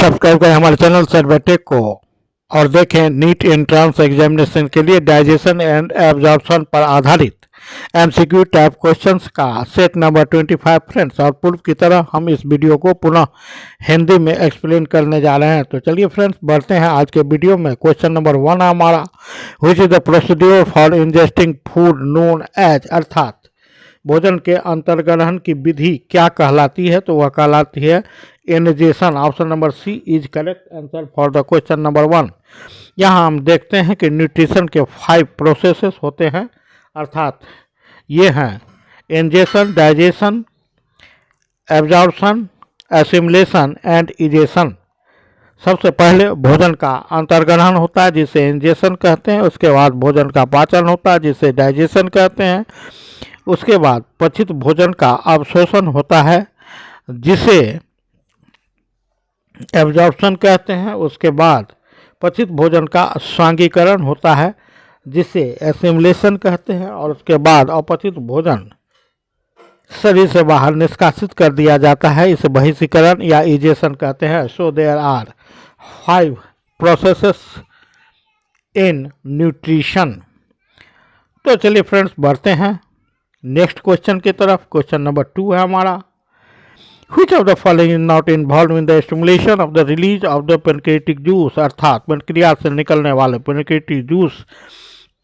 Subscribe करें हमारे channel सर्वेटेक को और देखें नीट एंट्रेंस एग्जामिनेशन के लिए डाइजेशन एंड एब्जॉर्प्शन पर आधारित एमसीक्यू टाइप क्वेश्चंस का सेट नंबर 25 फ्रेंड्स। और पूर्व की तरह हम इस वीडियो को पुनः हिंदी में एक्सप्लेन करने जा रहे हैं। तो चलिए फ्रेंड्स बढ़ते हैं आज के वीडियो में। क्वेश्चन नंबर 1 हमारा, which is the procedure for ingesting food known as, अर्थात भोजन के अंतर्ग्रहण की विधि क्या कहलाती है? तो वह कहलाती है ingestion. Option number C is correct answer for the question number 1। यहाँ हम देखते हैं कि न्यूट्रिशन के 5 प्रोसेसेस होते हैं, अर्थात ये हैं ingestion, digestion, absorption, assimilation and egestion. सबसे पहले भोजन का अंतर्ग्रहण होता है जिसे इंजेशन कहते हैं। उसके बाद भोजन का पाचन होता है जिसे डाइजेशन कहते हैं। उसके बाद पचित भोजन का अवशोषण होता है जिसे एब्जॉर्प्शन कहते हैं। उसके बाद पचित भोजन का स्वांगीकरण होता है जिसे एसिमिलेशन कहते हैं। और उसके बाद अपचित भोजन शरीर से बाहर निष्कासित कर दिया जाता है, इसे बहिष्करण या इजेशन कहते हैं। So there are 5 processes in nutrition. तो चलिए फ्रेंड्स बढ़ते हैं नेक्स्ट क्वेश्चन की तरफ। क्वेश्चन नंबर 2 है हमारा, Which of the following is not involved in the stimulation of the release of the pancreatic juice, अर्थात पेनक्रियास से निकलने वाले पेनक्रियाटिक जूस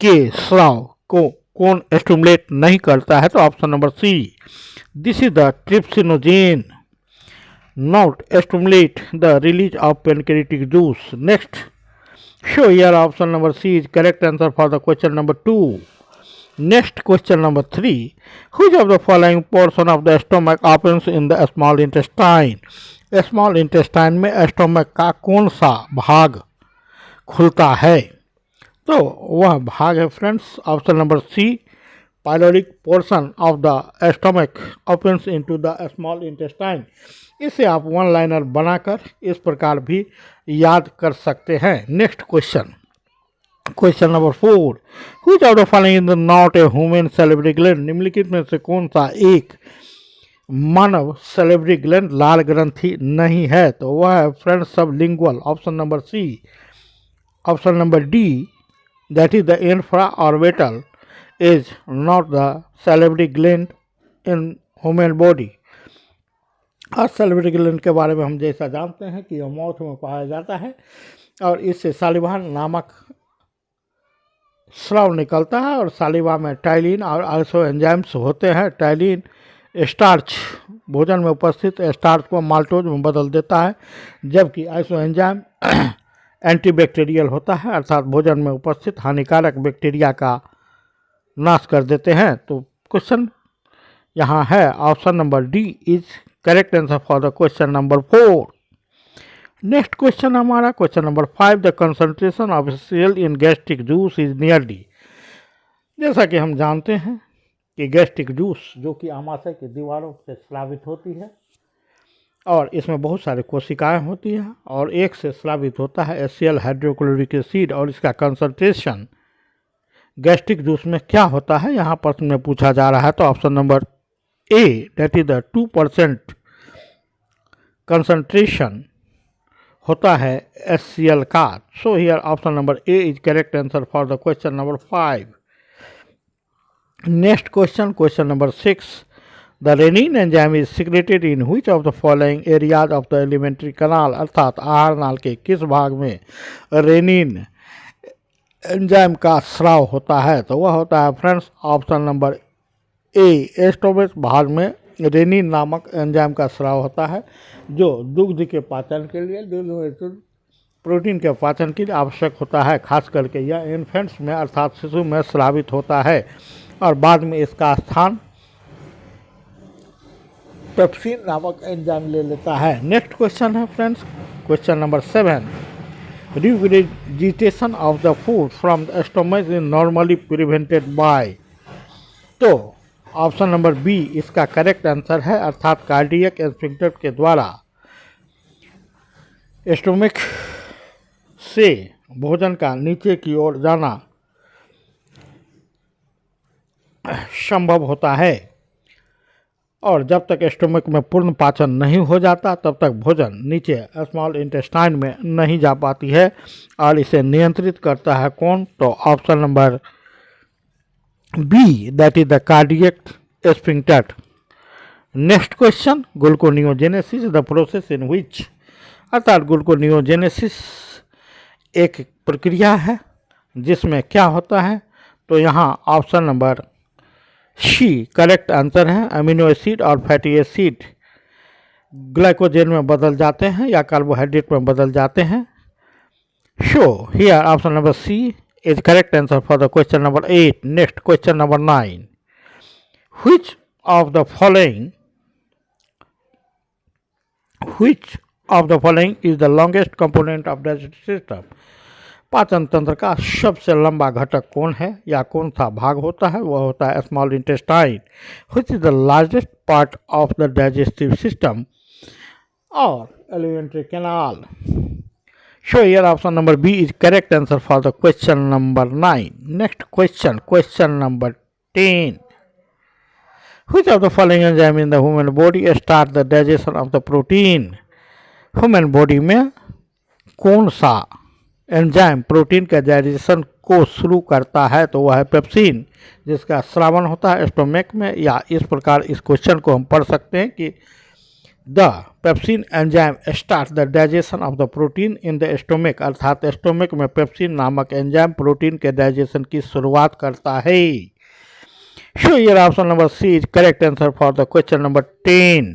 के स्राव को कौन स्टिमुलेट नहीं करता है? तो option number C, this is the trypsinogen not stimulate the release of pancreatic juice. Next, show here option number C is correct answer for the question number 2। Next question number 3, which of the following portion of the stomach opens in the small intestine? Small intestine में stomach का कौन सा भाग खुलता है? तो वह भाग है friends option number C, pyloric portion of the stomach opens into the small intestine. इसे आप वन लाइनर बनाकर इस प्रकार भी याद कर सकते हैं। Next question, question number 4, which of the following is not a human salivary gland? निम्नलिखित में से कौन सा एक मानव सैलिवरी ग्लैंड लाल ग्रंथि नहीं है? तो वह है friends sublingual. Option number C. Option number D, that is the infraorbital is not the salivary gland in human body. और सैलिवरी ग्लैंड के बारे में हम जैसा जानते हैं कि यह माउथ में पाया जाता है और इससे सालिवा नामक स्राव निकलता है। और सालिवा में टाइलिन और आइसो एंजाइम्स होते हैं। टाइलिन स्टार्च, भोजन में उपस्थित स्टार्च को माल्टोज में बदल देता है, जबकि आइसो एंजाइम एंटीबैक्टीरियल होता है, अर्थात भोजन में उपस्थित हानिकारक बैक्टीरिया का नाश कर देते हैं। तो क्वेश्चन यहाँ है option number D is correct answer for the question number 4। Next question हमारा question number 5, the concentration of cell in gastric juice is nearly. जैसा कि हम जानते हैं कि गैस्ट्रिक जूस जो कि आमाशय की दीवारों से स्रावित होती है और इसमें बहुत सारी कोशिकाएं होती हैं और एक से स्रावित होता है HCl हाइड्रोक्लोरिक एसिड। और इसका कंसंट्रेशन गैस्ट्रिक जूस में क्या होता है यहाँ प्रश्न में पूछा जा रहा है? तो option number A, that is the 2% concentration होता है HCl का। So here option number A is correct answer for the question number 5। Next question, question number 6, the rennin enzyme is secreted in which of the following areas of the alimentary canal, अर्थात आहार नाल के किस भाग में rennin enzyme का स्राव होता है? तो वह होता है फ्रेंड्स ऑप्शन नंबर ए, स्टोमच भाग में रेनिन नामक एंजाइम का स्राव होता है जो दुग्ध के पाचन के लिए, दूध प्रोटीन के पाचन के लिए आवश्यक होता है। खास करके यह इन्फेंट्स में अर्थात शिशु में स्रावित होता है और बाद में इसका स्थान पेप्सिन नामक एंजाइम ले लेता है। नेक्स्ट क्वेश्चन है friends question number 7, regurgitation of the food from the stomach is normally prevented by. तो ऑप्शन नंबर बी इसका करेक्ट आंसर है, अर्थात कार्डियक स्फिंक्टर के द्वारा स्टोमक से भोजन का नीचे की ओर जाना संभव होता है। और जब तक स्टोमक में पूर्ण पाचन नहीं हो जाता तब तक भोजन नीचे स्मॉल इंटेस्टाइन में नहीं जा पाती है और इसे नियंत्रित करता है कौन? तो option number B, that is the cardiac sphincter. Next question, gluconeogenesis the process in which, अर्थात ग्लूकोनियोजेनेसिस एक प्रक्रिया है जिसमें क्या होता है? तो यहाँ option number C correct answer है। अमीनो एसिड और फैटी एसिड ग्लाइकोजन में बदल जाते हैं या कार्बोहाइड्रेट में बदल जाते हैं। So here option number C is correct answer for the question number 8। Next question number 9, which of the following is the longest component of digestive system? पाचन तंत्र का सबसे लंबा घटक कौन है या कौन सा भाग होता है? वह होता है small intestine. which is the largest part of the digestive system or alimentary canal? So here option number B is correct answer for the question number 9. Next question number 10. Which of the following enzyme in the human body start the digestion of the protein? Human body में कौन सा enzyme protein के digestion को शुरू करता है? तो वह है पेप्सिन, जिसका स्रावन होता है स्टोमक में। या इस प्रकार इस क्वेश्चन को हम पढ़ सकते हैं कि the pepsin enzyme start the digestion of the protein in the stomach, अर्थात स्टोमक में पेप्सिन नामक एंजाइम प्रोटीन के डाइजेशन की शुरुआत करता है। So here option number C is correct answer for the question number 10।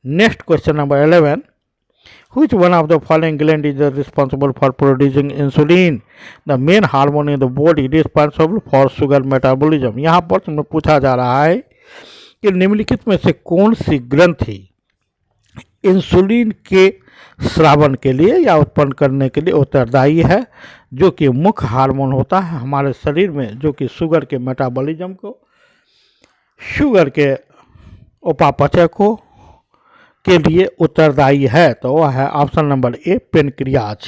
Next question number 11, which one of the following gland is responsible for producing insulin, the main hormone in the body responsible for sugar metabolism? यहाँ पर तुम्हें पूछा जा रहा है कि निम्नलिखित में से कौन सी ग्रंथि इंसुलिन के स्रावन के लिए या उत्पन्न करने के लिए उत्तरदायी है, जो कि मुख्य हार्मोन होता है हमारे शरीर में, जो कि शुगर के मेटाबॉलिज्म को, शुगर के उपापचय को के लिए उत्तरदायी है। तो वह है ऑप्शन नंबर ए, पेनक्रियाज।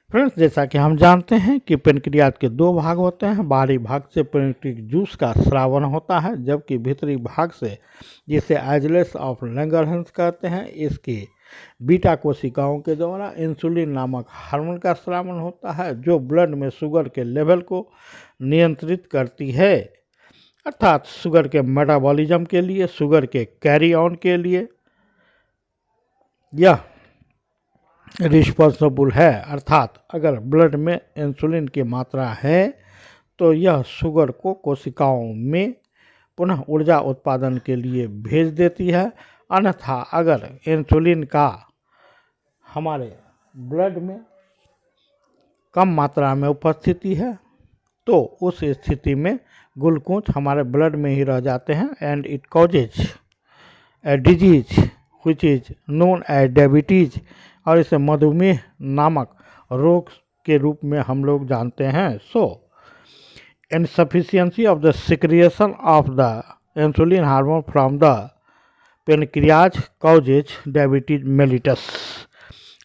फ्रेंड्स, जैसा कि हम जानते हैं कि पेनक्रियाज के दो भाग होते हैं। बाहरी भाग से पेनक्रिक जूस का स्रावन होता है, जबकि भीतरी भाग से, जिसे आइजलेस ऑफ लैंगरहंस कहते हैं, इसकी बीटा कोशिकाओं के द्वारा इंसुलिन नामक हार्मोन का स्रावन होता है, जो ब्लड में शुगर के लेवल को नियंत्रित करती है, अर्थात शुगर के मेटाबॉलिज्म के लिए, शुगर के कैरी ऑन के लिए यह रिस्पॉन्सिबल है। अर्थात अगर ब्लड में इंसुलिन की मात्रा है तो यह शुगर को कोशिकाओं में पुनः ऊर्जा उत्पादन के लिए भेज देती है। अन्यथा अगर इंसुलिन का हमारे ब्लड में कम मात्रा में उपस्थिति है तो उस स्थिति में ग्लूकोज हमारे ब्लड में ही रह जाते हैं and it causes a disease which is known as diabetes, और इसे मधुमेह नामक रोग के रूप में हम लोग जानते हैं। So insufficiency of the secretion of the insulin hormone from the pancreas causes diabetes mellitus.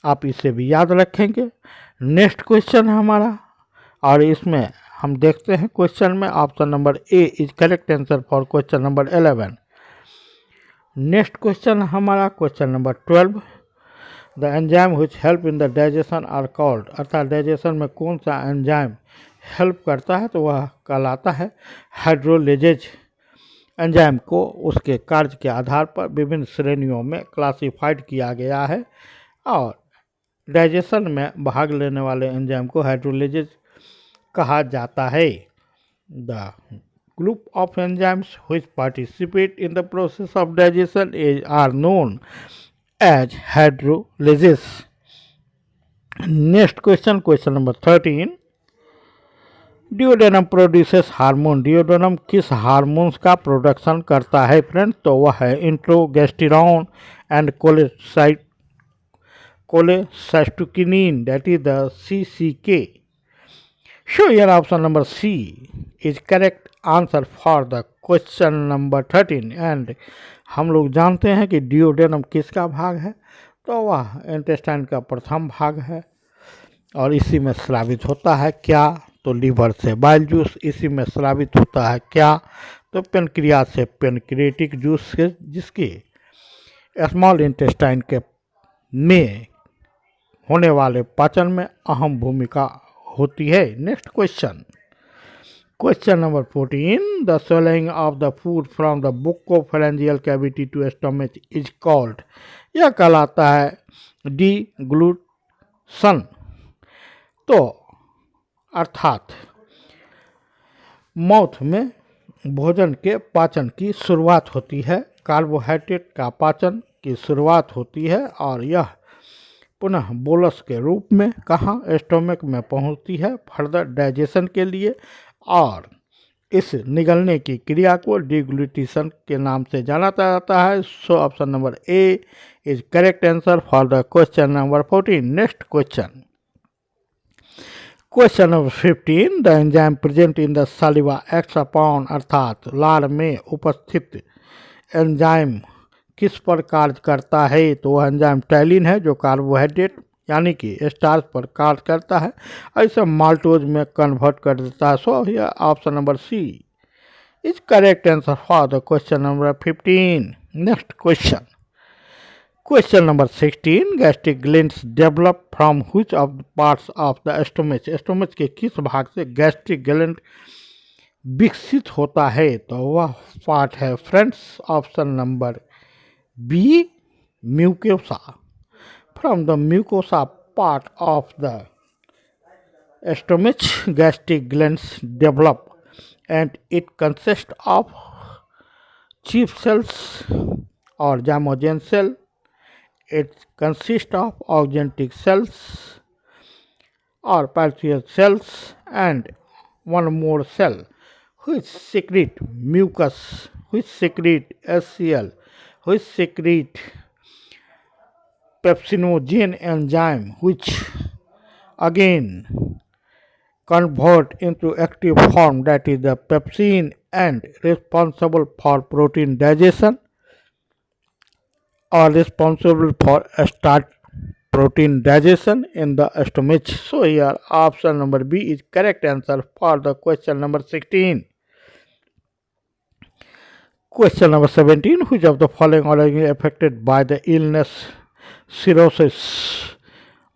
आप इसे भी याद रखेंगे। नेक्स्ट क्वेश्चन है हमारा, और इसमें हम देखते हैं क्वेश्चन में option number A is correct answer for question number 11। Next question हमारा question number 12, the enzyme which help in the digestion are called, अर्थात डाइजेशन में कौन सा एंजाइम हेल्प करता है? तो वह कहलाता है हाइड्रोलेजेज। एंजाइम को उसके कार्य के आधार पर विभिन्न श्रेणियों में क्लासिफाइड किया गया है, और डाइजेशन में भाग लेने वाले एंजाइम को हाइड्रोलेजेज कहा जाता है। The group of enzymes which participate in the process of digestion are known as hydrolases. Next question, question number 13. Duodenum produces hormone, duodenum किस हार्मोन्स का प्रोडक्शन करता है फ्रेंड्स? तो वह है enterogastrone and cholecystokinin, that is the CCK. So here option number C is correct answer for the question number 13। And हम लोग जानते हैं कि डिओडेनम किसका भाग है? तो वह इंटेस्टाइन का प्रथम भाग है, और इसी में स्रावित होता है क्या? तो लीवर से। बाइल जूस इसी में स्रावित होता है क्या, तो पेनक्रियास से। पेनक्रिएटिक जूस से जिसकी स्मॉल इंटेस्टाइन के में होने वाले पाचन में अहम भूमिका होती है। Next question, question number 14, the swallowing of the food from the buccopharyngeal cavity to stomach is called, यह कहलाता है डिग्लूशन। तो अर्थात माउथ में भोजन के पाचन की शुरुआत होती है, कार्बोहाइड्रेट का पाचन की शुरुआत होती है और यह पुनः बोलस के रूप में कहाँ, स्टोमक में पहुंचती है फर्दर डाइजेशन के लिए, और इस निगलने की क्रिया को डिग्लूटिशन के नाम से जाना जाता है। So option number A is correct answer for the question number 14। Next question, question number 15, the enzyme present in the saliva acts upon, अर्थात लार में उपस्थित एंजाइम किस पर कार्य करता है, तो वह एंजाइम टैलिन है जो कार्बोहाइड्रेट यानी कि स्टार्च पर कार्य करता है, ऐसे माल्टोज में कन्वर्ट कर देता है। सो यह option number C is correct answer for the question number 15। Next question, question number 16, gastric glands develop from which of the parts of the stomach, stomach के किस भाग से गैस्ट्रिक ग्लैंड विकसित होता है, तो वह पार्ट है friends option number B mucosa. From the mucosa part of the stomach, gastric glands develop, and it consists of chief cells or zymogen cell. It consists of augmentic cells or peripheral cells and one more cell which secrete mucus, which secrete HCl, which secrete pepsinogen enzyme, which again convert into active form, that is the pepsin, and responsible for protein digestion or responsible for start protein digestion in the stomach. So here option number B is correct answer for the question number 16. Question number 17, which of the following organ is affected by the illness cirrhosis,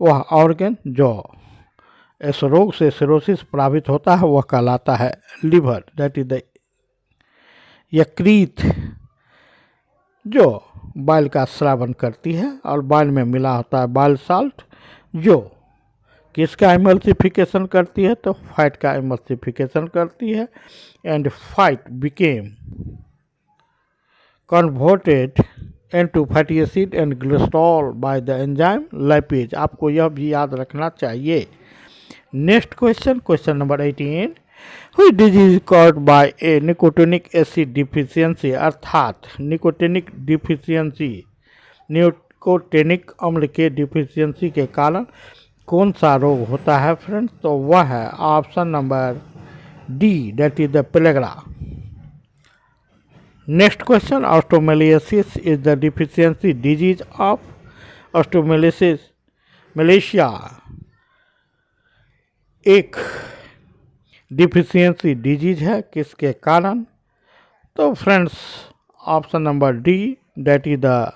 वह organ जो इस रोग से cirrhosis प्रभावित होता है वह कहलाता है लीवर, दैट इज द यकृत जो बाइल का स्रावन करती है और बाइल में मिला होता है बाइल साल्ट जो किसका इमल्सिफिकेशन करती है, तो फैट का इमल्सिफिकेशन करती है, and fat became converted into fatty acid and glycerol by the enzyme lipase। आपको यह भी याद रखना चाहिए। Next question, question number 18, which disease caused by a nicotinic acid deficiency, अर्थात निकोटिनिक डिफिशियंसी, निकोटिनिक अम्ल के डिफिशियंसी के कारण कौन सा रोग होता है फ्रेंड्स, तो वह है option number D, that is the pellagra. Next question, osteomalacia is the deficiency disease of, osteomalacia मलेशिया एक डिफिशियंसी डिजीज है किसके कारण, तो friends option number D, that is the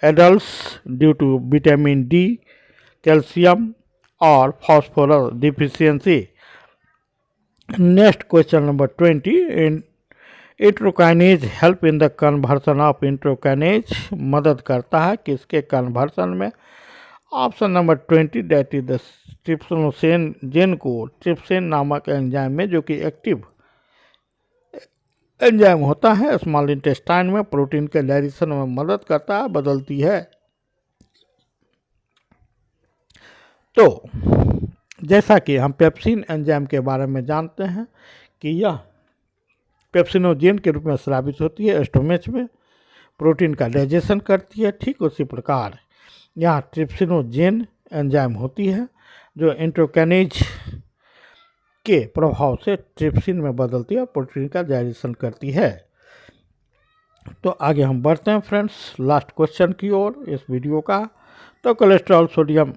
adults due to vitamin D, calcium और phosphorus deficiency. Next question number 20, in enterokinase help in the conversion of, enterokinase मदद करता है किसके कन्वर्सन में, option number 20, that is the trypsinogen जेन को trypsin नामक enzyme में जो कि एक्टिव एंजाइम होता है स्मॉल इंटेस्टाइन में प्रोटीन के डाइजेशन में मदद करता है, बदलती है। तो जैसा कि हम पेप्सिन एंजाइम के बारे में जानते हैं कि यह पेप्सिनोजेन के रूप में स्रावित होती है, स्टोमच में प्रोटीन का डाइजेशन करती है, ठीक उसी प्रकार यहाँ ट्रिप्सिनोजेन एंजाइम होती है जो इंट्रोकैनेज के प्रभाव से ट्रिप्सिन में बदलती है और प्रोटीन का डाइजेशन करती है। तो आगे हम बढ़ते हैं फ्रेंड्स लास्ट क्वेश्चन की ओर इस वीडियो का। तो cholesterol, sodium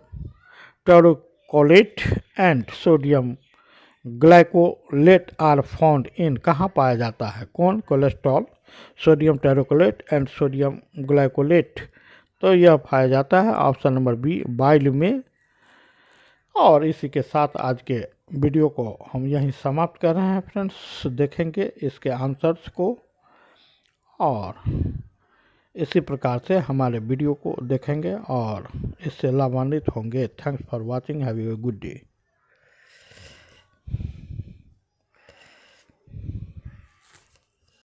taurocholate and sodium glycolate are found in, कहाँ पाया जाता है? कौन? Cholesterol, sodium taurocholate and sodium glycolate. तो यह पाया जाता है ऑप्शन नंबर बी, बाइल में। और इसी के साथ आज के वीडियो को हम यहीं समाप्त कर रहे हैं फ्रेंड्स। देखेंगे इसके आंसर्स को और इसी प्रकार से हमारे वीडियो को देखेंगे और इससे लाभान्वित होंगे। Thanks for watching, have a good day.